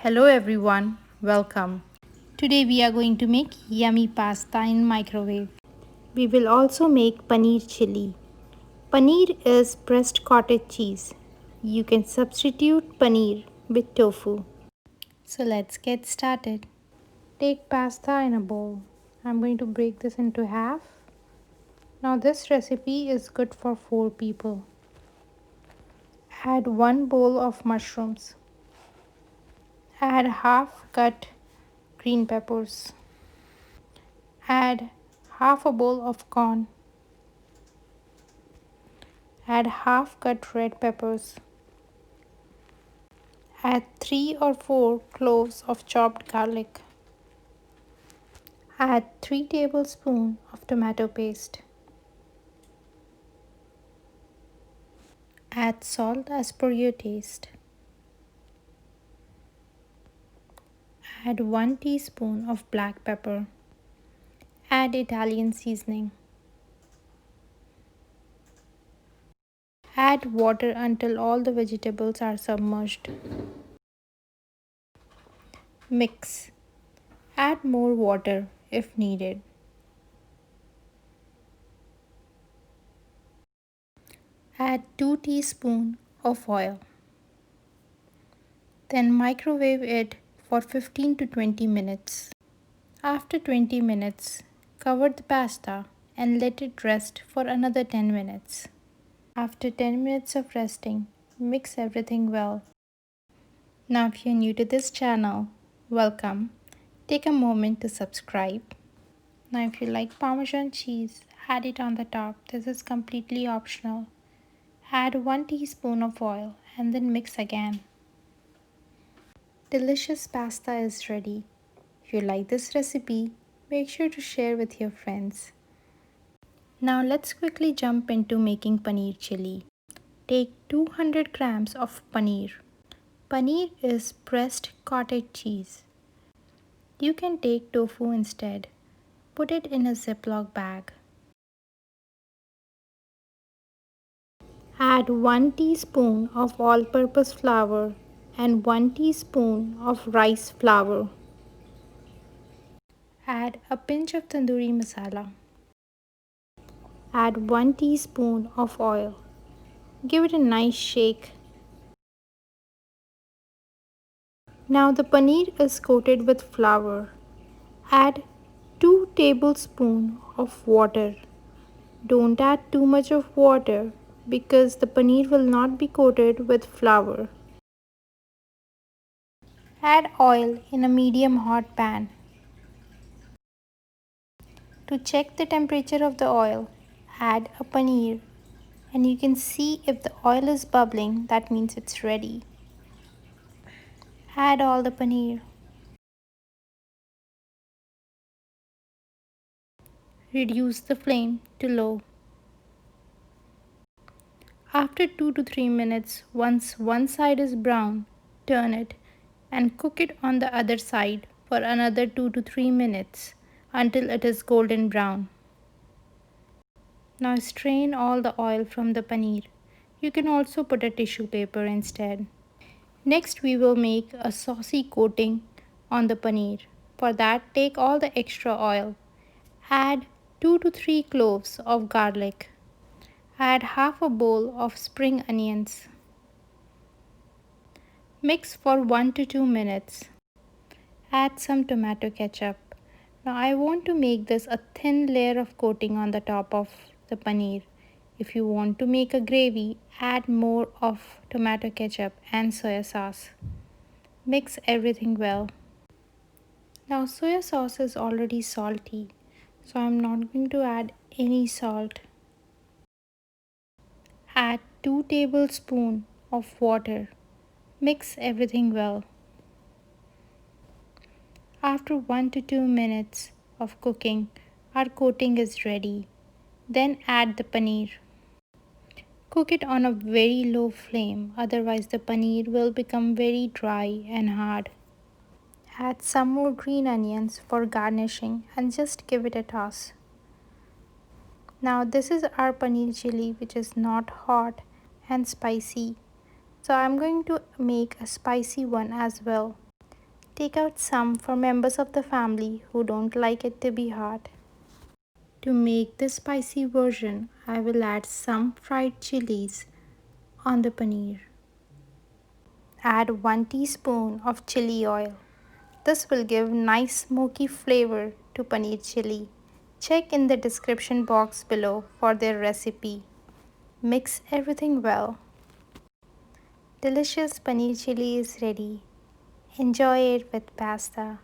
Hello everyone, welcome. Today we are going to make yummy pasta in microwave. We will also make paneer chili. Paneer is pressed cottage cheese. You can substitute paneer with tofu. So let's get started. Take pasta in a bowl. I'm going to break this into half. Now this recipe is good for 4 people. Add 1 bowl of mushrooms. Add half cut green peppers. Add half a bowl of corn. Add half cut red peppers. Add 3 or 4 cloves of chopped garlic. Add 3 tablespoons of tomato paste. Add salt as per your taste. Add 1 teaspoon of black pepper. Add Italian seasoning. Add water until all the vegetables are submerged. Mix. Add more water if needed. Add 2 teaspoons of oil. Then microwave it for 15 to 20 minutes. After 20 minutes, cover the pasta and let it rest for another 10 minutes. After 10 minutes of resting, mix everything well. Now if you're new to this channel, welcome. Take a moment to subscribe. Now if you like Parmesan cheese, add it on the top. This is completely optional. Add 1 teaspoon of oil and then mix again. Delicious pasta is ready. If you like this recipe, make sure to share with your friends. Now let's quickly jump into making paneer chili. Take 200 grams of paneer. Paneer is pressed cottage cheese. You can take tofu instead. Put it in a Ziploc bag. Add 1 teaspoon of all-purpose flour and 1 teaspoon of rice flour. Add a pinch of tandoori masala. Add 1 teaspoon of oil. Give it a nice shake. Now the paneer is coated with flour. Add 2 tablespoons of water. Don't add too much of water because the paneer will not be coated with flour. Add oil in a medium hot pan. To check the temperature of the oil, add a paneer and you can see if the oil is bubbling, that means it's ready. Add all the paneer. Reduce the flame to low. After 2 to 3 minutes, once one side is brown, turn it and cook it on the other side for another 2 to 3 minutes until it is golden brown. Now strain all the oil from the paneer. You can also put a tissue paper instead. Next we will make a saucy coating on the paneer. For that, take all the extra oil. Add 2 to 3 cloves of garlic. Add half a bowl of spring onions. Mix for 1 to 2 minutes. Add some tomato ketchup. Now I want to make this a thin layer of coating on the top of the paneer. If you want to make a gravy, add more of tomato ketchup and soya sauce. Mix everything well. Now soya sauce is already salty, so I'm not going to add any salt. Add 2 tablespoons of water. Mix everything well. After 1 to 2 minutes of cooking, our coating is ready. Then add the paneer. Cook it on a very low flame, otherwise the paneer will become very dry and hard. Add some more green onions for garnishing and just give it a toss. Now this is our paneer chili, which is not hot and spicy. So I'm going to make a spicy one as well. take out some for members of the family who don't like it to be hot. To make the spicy version, I will add some fried chilies on the paneer. Add 1 teaspoon of chili oil. This will give nice smoky flavor to paneer chili. Check in the description box below for their recipe. Mix everything well. Delicious paneer chili is ready. Enjoy it with pasta.